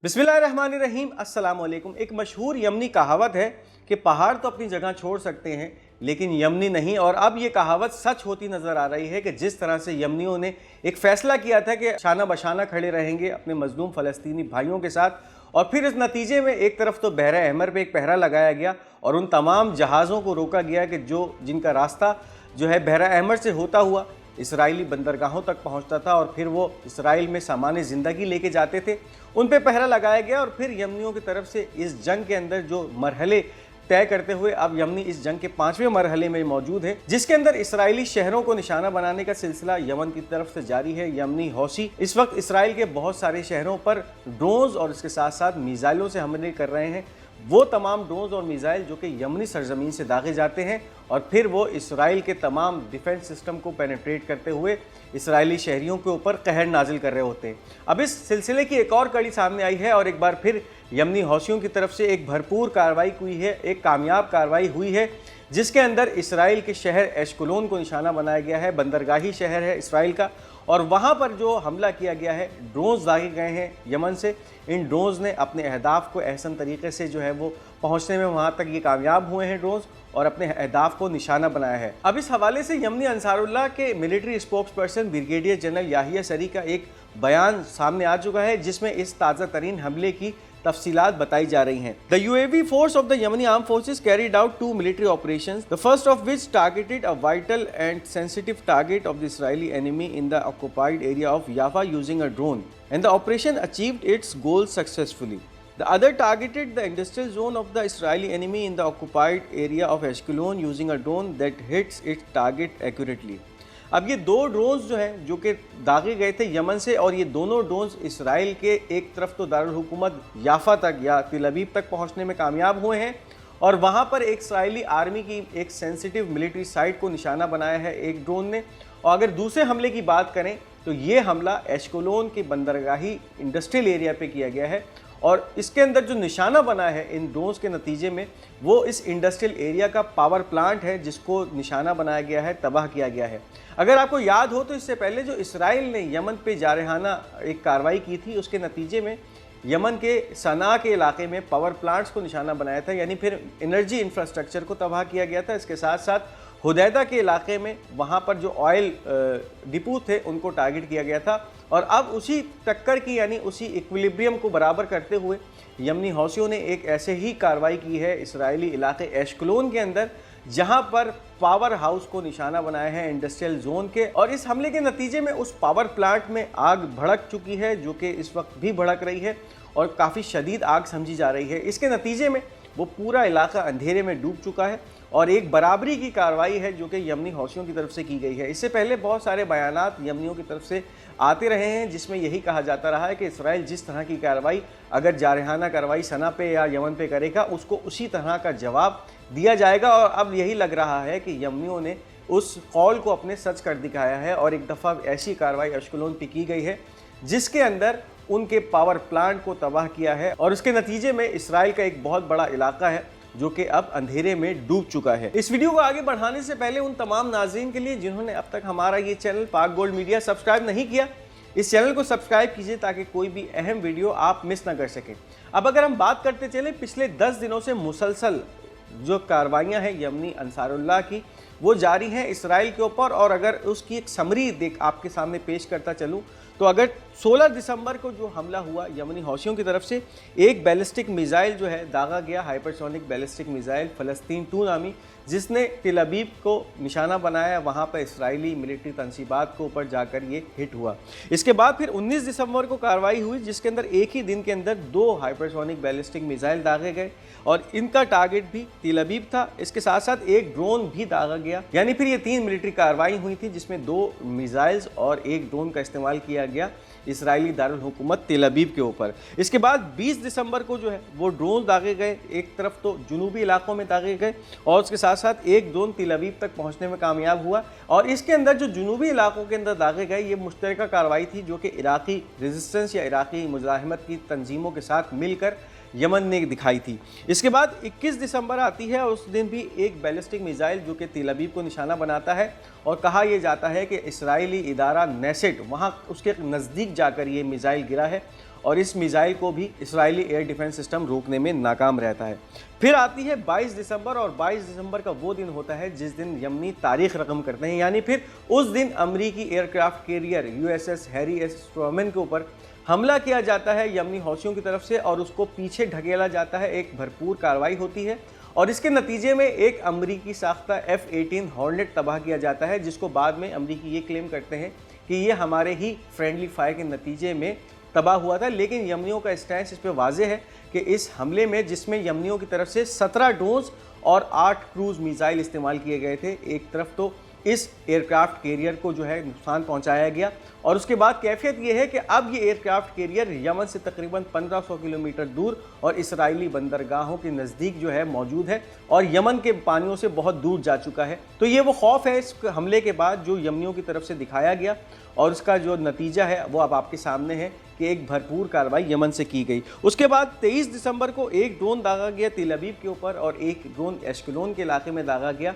बिस्मिल्लाहिर्रहमानिर्रहीम, अस्सलाम वालेकुम। एक मशहूर यमनी कहावत है कि पहाड़ तो अपनी जगह छोड़ सकते हैं लेकिन यमनी नहीं। और अब ये कहावत सच होती नज़र आ रही है कि जिस तरह से यमनियों ने एक फ़ैसला किया था कि शाना बशाना खड़े रहेंगे अपने मजलूम फ़लस्तीनी भाइयों के साथ, और फिर इस नतीजे में एक तरफ तो बहरा अहमर पे एक पहरा लगाया गया और उन तमाम जहाज़ों को रोका गया कि जिनका रास्ता जो है बहरा अहमर से होता हुआ इसराइली बंदरगाहों तक पहुंचता था और फिर वो इसराइल में सामान्य ज़िंदगी लेके जाते थे, उन पे पहरा लगाया गया। और फिर यमनियों की तरफ से इस जंग के अंदर जो मरहले तय करते हुए अब यमनी इस जंग के 5वें मरहले में मौजूद है, जिसके अंदर इसराइली शहरों को निशाना बनाने का सिलसिला यमन की तरफ से जारी है। यमनी हौसी इस वक्त इसराइल के बहुत सारे शहरों पर ड्रोन्स और इसके साथ साथ मिसाइलों से हमले कर रहे हैं। वो तमाम ड्रोन्स और मिसाइल जो कि यमनी सरजमीन से दागे जाते हैं और फिर वो इसराइल के तमाम डिफेंस सिस्टम को पेनिट्रेट करते हुए इसराइली शहरियों के ऊपर कहर नाजिल कर रहे होते हैं। अब इस सिलसिले की एक और कड़ी सामने आई है और एक बार फिर यमनी हौसियों की तरफ से एक भरपूर कार्रवाई हुई है, एक कामयाब कार्रवाई हुई है, जिसके अंदर इसराइल के शहर एशकुलोन को निशाना बनाया गया है। बंदरगाही शहर है इसराइल का, और वहाँ पर जो हमला किया गया है, ड्रोन्स दागे गए हैं यमन से। इन ड्रोन्स ने अपने अहदाफ को एहसन तरीके से जो है वो पहुँचने में वहाँ तक ये कामयाब हुए हैं ड्रोन्स, और अपने अहदाफ को निशाना बनाया है। अब इस हवाले से यमनी अंसारुल्लाह के military spokesperson brigadier general Yahya Saree का एक बयान सामने आ चुका है, जिसमें इस ताज़ा तरीन हमले की तफसीलात बताई जा रही हैं। The UAV force of the Yemeni armed forces carried out 2 military operations, the first of which targeted a vital and sensitive target of the Israeli enemy in the occupied area of Jaffa using a drone, and the operation achieved its goals successfully. The other targeted the industrial zone of the Israeli enemy in the occupied area of Ashkelon using a drone that hits its target accurately. अब ये दो drones जो हैं जो कि दागे गए थे यमन से, और ये दोनों ड्रोन्स इसराइल के एक तरफ तो दारुल हुकूमत याफा तक या तिल अबीब तक पहुंचने में कामयाब हुए हैं, और वहां पर एक इसराइली आर्मी की एक सेंसिटिव मिलिट्री साइट को निशाना बनाया है एक ड्रोन ने। और अगर दूसरे हमले की बात करें तो ये हमला एशकुलोन के बंदरगाही इंडस्ट्रियल एरिया पे किया गया है, और इसके अंदर जो निशाना बना है इन ड्रोन्स के नतीजे में वो इस इंडस्ट्रियल एरिया का पावर प्लांट है, जिसको निशाना बनाया गया है, तबाह किया गया है। अगर आपको याद हो तो इससे पहले जो इसराइल ने यमन पे जारहाना एक कार्रवाई की थी, उसके नतीजे में यमन के सना के इलाके में पावर प्लांट्स को निशाना बनाया था, यानी फिर एनर्जी इंफ्रास्ट्रक्चर को तबाह किया गया था। इसके साथ साथ हुदैदा के इलाके में वहाँ पर जो ऑयल डिपो थे उनको टारगेट किया गया था। और अब उसी टक्कर की यानी उसी इक्विलिब्रियम को बराबर करते हुए यमनी हौसियों ने एक ऐसे ही कार्रवाई की है इसराइली इलाके एशकुलोन के अंदर, जहां पर पावर हाउस को निशाना बनाया है इंडस्ट्रियल जोन के। और इस हमले के नतीजे में उस पावर प्लांट में आग भड़क चुकी है, जो कि इस वक्त भी भड़क रही है और काफ़ी शदीद आग समझी जा रही है। इसके नतीजे में वो पूरा इलाका अंधेरे में डूब चुका है और एक बराबरी की कार्रवाई है जो कि यमनी हौसियों की तरफ से की गई है। इससे पहले बहुत सारे बयानात यमनियों की तरफ से आते रहे हैं, जिसमें यही कहा जाता रहा है कि इसराइल जिस तरह की कार्रवाई अगर जारहाना कार्रवाई सना पे या यमन पे करेगा, उसको उसी तरह का जवाब दिया जाएगा। और अब यही लग रहा है कि यमनियों ने उस कौल को अपने सच कर दिखाया है और एक दफ़ा ऐसी कार्रवाई अशकुलोन पे की गई है जिसके अंदर उनके पावर प्लांट को तबाह किया है, और उसके नतीजे में इसराइल का एक बहुत बड़ा इलाका है जो कि अब अंधेरे में डूब चुका है। इस वीडियो को आगे बढ़ाने से पहले उन तमाम नाज़रीन के लिए जिन्होंने अब तक हमारा ये चैनल पाक गोल्ड मीडिया सब्सक्राइब नहीं किया, इस चैनल को सब्सक्राइब कीजिए ताकि कोई भी अहम वीडियो आप मिस ना कर सकें। अब अगर हम बात करते चले पिछले 10 दिनों से मुसलसल जो कार्रवाइयाँ हैं यमनी अंसारुल्लाह की वो जारी हैं इसराइल के ऊपर, और अगर उसकी एक समरी आपके सामने पेश करता चलूँ तो अगर 16 दिसंबर को जो हमला हुआ यमनी हौसियों की तरफ से, एक बैलिस्टिक मिसाइल जो है दागा गया, हाइपरसोनिक बैलिस्टिक मिसाइल फ़लस्तीन 2 नामी, जिसने तिल अबीब को निशाना बनाया, वहाँ पर इसराइली मिलिट्री तनसीबात को ऊपर जाकर ये हिट हुआ। इसके बाद फिर 19 दिसंबर को कार्रवाई हुई, जिसके अंदर एक ही दिन के अंदर 2 हाइपरसोनिक बैलिस्टिक मिसाइल दागे गए और इनका टारगेट भी तिल अबीब था। इसके साथ साथ एक ड्रोन भी दागा गया, यानी फिर ये 3 मिलिट्री कार्रवाई हुई थी, जिसमें 2 मिसाइल्स और एक ड्रोन का इस्तेमाल किया गया इसराइली दारुल हुकूमत तिल अबीब के ऊपर। इसके बाद 20 दिसंबर को जो है वो ड्रोन दागे गए, एक तरफ तो जुनूबी इलाकों में दागे गए और उसके साथ साथ एक ड्रोन तिल अबीब तक पहुंचने में कामयाब हुआ। और इसके अंदर जो जुनूबी इलाकों के अंदर दागे गए ये मुश्तरका कार्रवाई थी जो कि इराकी रेजिस्टेंस या इराकी मुजाहिमत की तंजीमों के साथ मिलकर यमन ने दिखाई थी। इसके बाद 21 दिसंबर आती है और उस दिन भी एक बैलिस्टिक मिसाइल जो कि तिल अबीब को निशाना बनाता है और कहा यह जाता है कि इसराइली इदारा नेसेट वहाँ उसके नज़दीक जाकर ये मिसाइल गिरा है और इस मिसाइल को भी इसराइली एयर डिफेंस सिस्टम रोकने में नाकाम रहता है। फिर आती है 22 दिसंबर, और 22 दिसंबर का वो दिन होता है जिस दिन यमनी तारीख रकम करते हैं, यानी फिर उस दिन अमरीकी aircraft carrier USS Harry S Trueman के ऊपर हमला किया जाता है यमनी हौसियों की तरफ से, और उसको पीछे ढकेला जाता है। एक भरपूर कार्रवाई होती है और इसके नतीजे में एक अमरीकी साख्ता F-18 हॉर्नेट तबाह किया जाता है, जिसको बाद में अमरीकी ये क्लेम करते हैं कि ये हमारे ही फ्रेंडली फायर के नतीजे में तबाह हुआ था। लेकिन यमनियों का स्टैंस इस पर वाज़ेह है कि इस हमले में, जिसमें यमनियों की तरफ से 17 ड्रोन्स और 8 क्रूज़ मिसाइल इस्तेमाल किए गए थे, एक तरफ तो इस एयरक्राफ्ट कैरियर को जो है नुकसान पहुंचाया गया, और उसके बाद कैफियत ये है कि अब ये एयरक्राफ्ट कैरियर यमन से तकरीबन 1500 किलोमीटर दूर और इसराइली बंदरगाहों के नज़दीक जो है मौजूद है, और यमन के पानियों से बहुत दूर जा चुका है। तो ये वो खौफ है इस हमले के बाद जो यमनियों की तरफ से दिखाया गया, और उसका जो नतीजा है वो अब आपके सामने है कि एक भरपूर कार्रवाई यमन से की गई। उसके बाद 23 दिसंबर को एक ड्रोन दागा गया तेल अवीव के ऊपर, और एक ड्रोन एश्केलोन के इलाके में दागा गया,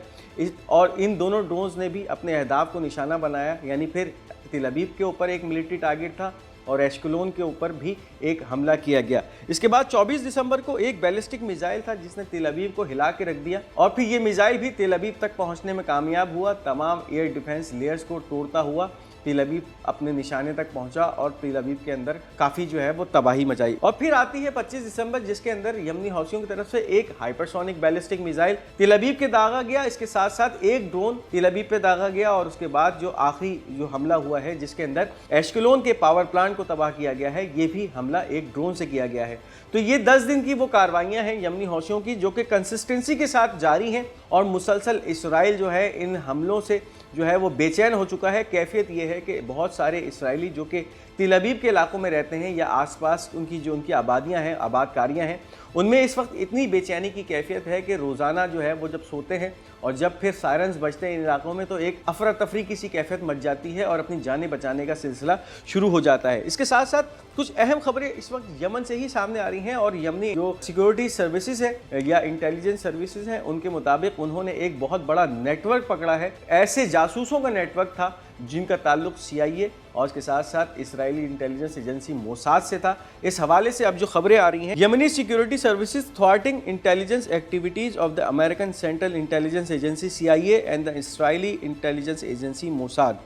और इन दोनों ड्रोन्स ने भी अपने अहदाफ को निशाना बनाया। यानी फिर तेल अवीव के ऊपर एक मिलिट्री टारगेट था और एश्केलोन के ऊपर भी एक हमला किया गया। इसके बाद 24 दिसंबर को एक बैलिस्टिक मिसाइल था जिसने तेल अवीव को हिला के रख दिया, और फिर ये मिसाइल भी तेल अवीव तक पहुंचने में कामयाब हुआ। तमाम एयर डिफेंस लेयर्स को तोड़ता हुआ तेल अवीव अपने निशाने तक पहुंचा, और तेल अवीव के अंदर काफ़ी जो है वो तबाही मचाई। और फिर आती है 25 दिसंबर, जिसके अंदर यमनी हौसियों की तरफ से एक हाइपरसोनिक बैलिस्टिक मिसाइल तेल अवीव के दागा गया। इसके साथ साथ एक ड्रोन तेल अवीव पे दागा गया, और उसके बाद जो आखिरी जो हमला हुआ है जिसके अंदर एश्केलोन के पावर प्लांट को तबाह किया गया है, ये भी हमला एक ड्रोन से किया गया है। तो ये 10 दिन की वो कार्रवाइयाँ हैं यमनी हौसियों की, जो कि कंसिस्टेंसी के साथ जारी हैं, और मुसलसल इसराइल जो है इन हमलों से जो है वो बेचैन हो चुका है। कैफियत ये है कि बहुत सारे इसराइली जो कि तेल अवीव के इलाकों में रहते हैं या आसपास उनकी आबादियां हैं, आबादकारियां हैं, उनमें इस वक्त इतनी बेचैनी की कैफियत है कि रोज़ाना जो है वो जब सोते हैं और जब फिर सायरन्स बजते हैं इन इलाकों में, तो एक अफरा तफरी की सी कैफियत मच जाती है और अपनी जानें बचाने का सिलसिला शुरू हो जाता है। इसके साथ साथ कुछ अहम खबरें इस वक्त यमन से ही सामने आ रही हैं, और यमनी जो सिक्योरिटी सर्विसेज है या इंटेलिजेंस सर्विसेज हैं, उनके मुताबिक उन्होंने एक बहुत बड़ा नेटवर्क पकड़ा है। ऐसे जासूसों का नेटवर्क था जिनका ताल्लुक CIA और इसके साथ साथ इसराइली इंटेलिजेंस एजेंसी मोसाद से था। इस हवाले से अब जो खबरें आ रही हैं, Yemeni security services thwarting intelligence activities of the American Central Intelligence Agency CIA and the Israeli intelligence agency Mossad.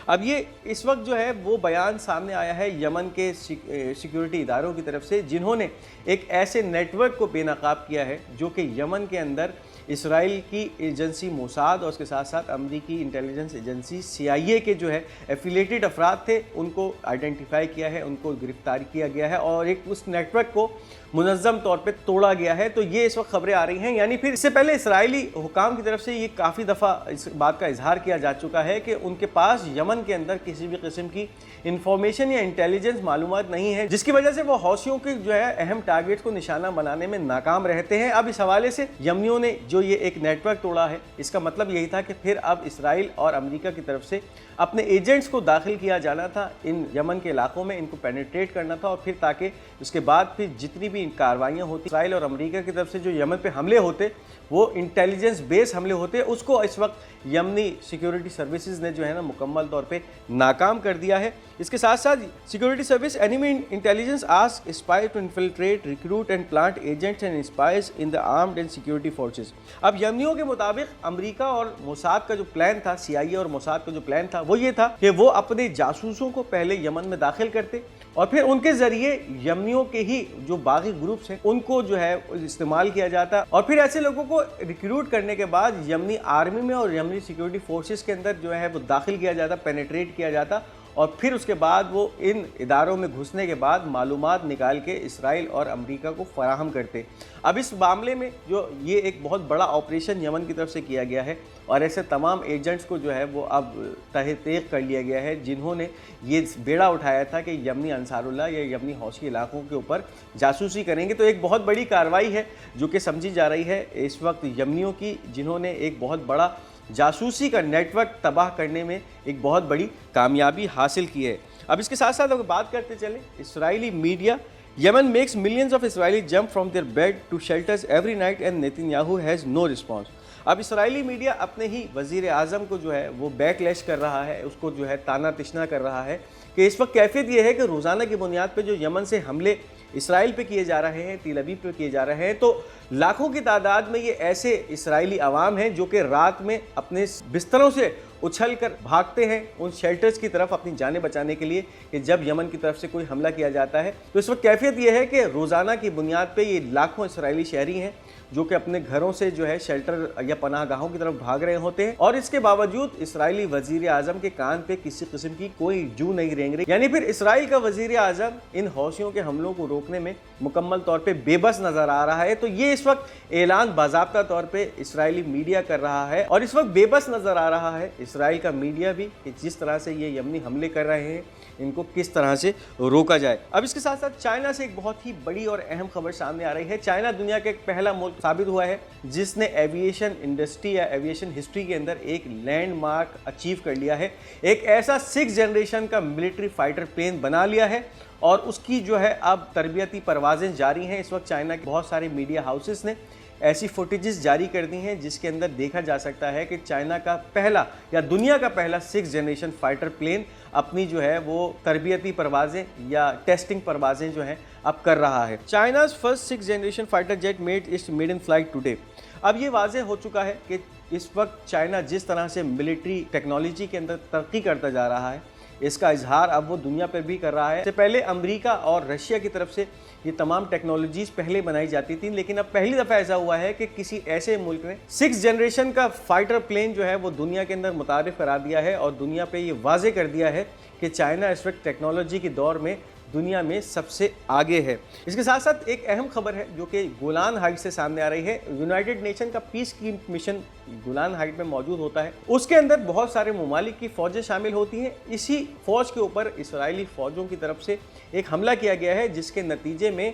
अब ये इस वक्त जो है वो बयान सामने आया है यमन के सिक्योरिटी इदारों की तरफ से, जिन्होंने एक ऐसे नेटवर्क को बेनकाब किया है जो कि यमन के अंदर इसराइल की एजेंसी मोसाद और उसके साथ साथ अमरीकी इंटेलिजेंस एजेंसी CIA के जो है एफिलिएटेड अफराद थे, उनको आइडेंटिफाई किया है, उनको गिरफ्तार किया गया है, और एक उस नेटवर्क को मुनज़्ज़म तौर पे तोड़ा गया है। तो ये इस वक्त खबरें आ रही हैं। यानी फिर इससे पहले इसराइली हुकाम की तरफ से ये काफ़ी दफ़ा इस बात का इजहार किया जा चुका है कि उनके पास यमन के अंदर किसी भी किस्म की इंफॉर्मेशन या इंटेलिजेंस मालूमात नहीं है, जिसकी वजह से वो हौसियों के जो है अहम टारगेट्स को निशाना बनाने में नाकाम रहते हैं। अब इस हवाले से यमनियों ने जो ये एक नेटवर्क तोड़ा है, इसका मतलब यही था कि फिर अब इसराइल और अमेरिका की तरफ से अपने एजेंट्स को दाखिल किया जाना था इन यमन के इलाकों में, इनको पेनिट्रेट करना था, और फिर ताकि उसके बाद फिर जितनी भी कार्रवाइयाँ होती इसराइल और अमेरिका की तरफ से जो यमन पे हमले होते वो इंटेलिजेंस बेस हमले होते, उसको इस वक्त यमनी सिक्योरिटी सर्विसेज ने जो है ना मुकम्मल तौर पे नाकाम कर दिया है। इसके साथ साथ security service enemy intelligence ask spy to infiltrate, recruit and plant agents and spies in the armed and security forces. अब यमनियों के मुताबिक अमेरिका और मोसाद का जो प्लान था, CIA और मोसाद का जो प्लान था वो ये था कि वो अपने जासूसों को पहले यमन में दाखिल करते और फिर उनके जरिए यमनियों के ही जो बागी ग्रुप्स हैं उनको जो है इस्तेमाल किया जाता, और फिर ऐसे लोगों को रिक्रूट करने के बाद यमनी आर्मी में और यमनी सिक्योरिटी फोर्सेस के अंदर जो है वो दाखिल किया जाता, पेनिट्रेट किया जाता, और फिर उसके बाद वो इन इदारों में घुसने के बाद मालूमात निकाल के इसराइल और अमेरिका को फराहम करते। अब इस मामले में जो ये एक बहुत बड़ा ऑपरेशन यमन की तरफ से किया गया है, और ऐसे तमाम एजेंट्स को जो है वो अब तहे तेग कर लिया गया है जिन्होंने ये बेड़ा उठाया था कि यमनी अंसारुल्लाह या यमनी हौसी इलाकों के ऊपर जासूसी करेंगे। तो एक बहुत बड़ी कार्रवाई है जो कि समझी जा रही है इस वक्त यमनियों की, जिन्होंने एक बहुत बड़ा जासूसी का नेटवर्क तबाह करने में एक बहुत बड़ी कामयाबी हासिल की है। अब इसके साथ साथ अगर बात करते चले Israeli media, Yemen makes millions of Israeli jump from their bed to shelters every night and Netanyahu has no response. अब इसराइली मीडिया अपने ही वज़ीर आज़म को जो है वो बैकलैश कर रहा है, उसको जो है ताना तिशना कर रहा है कि इस वक्त कैफियत ये है कि रोज़ाना की बुनियाद पे जो यमन से हमले इसराइल पे किए जा रहे हैं, तेल अवीव पे किए जा रहे हैं, तो लाखों की तादाद में ये ऐसे इसराइली अवाम हैं जो कि रात में अपने बिस्तरों से उछल कर भागते हैं उन शेल्टर्स की तरफ अपनी जानें बचाने के लिए कि जब यमन की तरफ से कोई हमला किया जाता है। तो इस वक्त कैफियत ये है कि रोज़ाना की बुनियाद पे ये लाखों इसराइली शहरी हैं जो कि अपने घरों से जो है शेल्टर या पनाहगाहों की तरफ भाग रहे होते हैं, और इसके बावजूद इसराइली वजीर आज़म के कान पे किसी किस्म की कोई जू नहीं रेंग रही। यानी फिर इसराइल का वजीर आज़म इन हौसियों के हमलों को रोकने में मुकम्मल तौर पे बेबस नज़र आ रहा है। तो ये इस वक्त ऐलान बाज़ाब्ता तौर पे इसराइली मीडिया कर रहा है, और इस वक्त बेबस नज़र आ रहा है इसराइल का मीडिया भी कि जिस तरह से ये यमनी हमले कर रहे हैं इनको किस तरह से रोका जाए। अब इसके साथ साथ चाइना से एक बहुत ही बड़ी और अहम खबर सामने आ रही है। चाइना दुनिया का एक पहला मुल्क साबित हुआ है जिसने एविएशन इंडस्ट्री या एविएशन हिस्ट्री के अंदर एक लैंडमार्क अचीव कर लिया है। एक ऐसा 6th जनरेशन का मिलिट्री फाइटर प्लेन बना लिया है, और उसकी जो है अब तरबियती परवाज़ें जारी हैं। इस वक्त चाइना के बहुत सारे मीडिया हाउसेस ने ऐसी फुटेजेस जारी कर दी हैं जिसके अंदर देखा जा सकता है कि चाइना का पहला या दुनिया का पहला 6th जनरेशन फाइटर प्लेन अपनी जो है वो तरबियती परवाज़ें या टेस्टिंग परवाज़ें जो हैं अब कर रहा है। China's first 6th generation fighter jet made its maiden flight today. अब ये वाज़ेह हो चुका है कि इस वक्त चाइना जिस तरह से मिलिट्री टेक्नोलॉजी के अंदर तरक्की करता जा रहा है, इसका इजहार अब वो दुनिया पर भी कर रहा है। इससे पहले अमेरिका और रशिया की तरफ से ये तमाम टेक्नोलॉजीज़ पहले बनाई जाती थी, लेकिन अब पहली दफ़ा ऐसा हुआ है कि किसी ऐसे मुल्क ने 6th जनरेशन का फाइटर प्लेन जो है वो दुनिया के अंदर मुतारिफ करा दिया है, और दुनिया पे ये वाज़े कर दिया है कि चाइना इस वक्त टेक्नोलॉजी के दौर में दुनिया में सबसे आगे है। इसके साथ साथ एक अहम खबर है जो कि गोलान हाइट से सामने आ रही है। यूनाइटेड नेशन का पीस की मिशन गोलान हाइट में मौजूद होता है, उसके अंदर बहुत सारे ममालिक की फ़ौजें शामिल होती हैं। इसी फ़ौज के ऊपर इसराइली फ़ौजों की तरफ से एक हमला किया गया है जिसके नतीजे में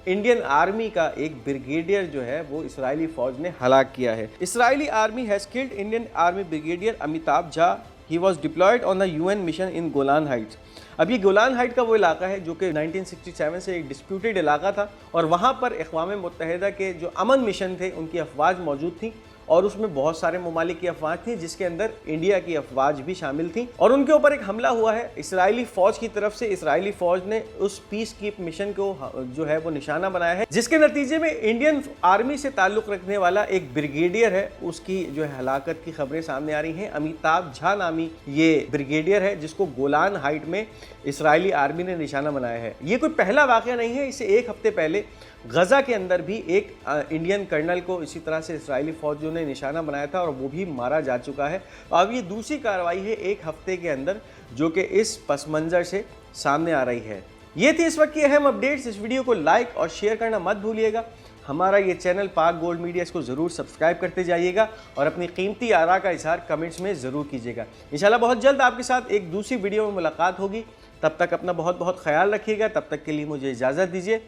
इंडियन आर्मी का एक ब्रिगेडियर जो है वो इसराइली फ़ौज ने हलाक किया है। Israeli army has killed Indian army brigadier Amitabh Jha. He was diploid on the UN mission in Golan Heights. अब ये गोलान हाइट का वो इलाका है जो कि 1967 से एक डिस्प्यूटेड इलाका था, और वहाँ पर अक़वाम मुत्तहिदा के जो अमन मिशन थे उनकी अफवाज मौजूद थी, और उसमें बहुत सारे ममालिक की अफवाज थी जिसके अंदर इंडिया की अफवाज भी शामिल थी, और उनके ऊपर एक हमला हुआ है इसराइली फ़ौज की तरफ से। इसराइली फ़ौज ने उस पीस कीप मिशन को जो है वो निशाना बनाया है, जिसके नतीजे में इंडियन आर्मी से ताल्लुक़ रखने वाला एक ब्रिगेडियर है उसकी जो है हलाकत की खबरें सामने आ रही हैं। अमिताभ झा नामी ये ब्रिगेडियर है जिसको गोलान हाइट में इसराइली आर्मी ने निशाना बनाया है। ये कोई पहला वाक़या नहीं है, इससे एक हफ्ते पहले गज़ा के अंदर भी एक इंडियन कर्नल को इसी तरह से इसराइली फ़ौजियों ने निशाना बनाया था और वो भी मारा जा चुका है। अब ये दूसरी कार्रवाई है एक हफ्ते के अंदर जो कि इस पस मंज़र से सामने आ रही है। ये थी इस वक्त की अहम अपडेट्स। इस वीडियो को लाइक और शेयर करना मत भूलिएगा। हमारा ये चैनल पाक गोल्ड मीडिया, इसको ज़रूर सब्सक्राइब करते जाइएगा और अपनी कीमती आरा का इजहार कमेंट्स में ज़रूर कीजिएगा। इंशाल्लाह बहुत जल्द आपके साथ एक दूसरी वीडियो में मुलाकात होगी। तब तक अपना बहुत बहुत ख्याल रखिएगा। तब तक के लिए मुझे इजाज़त दीजिए।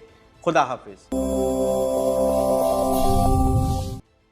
खुदा हाफिज़।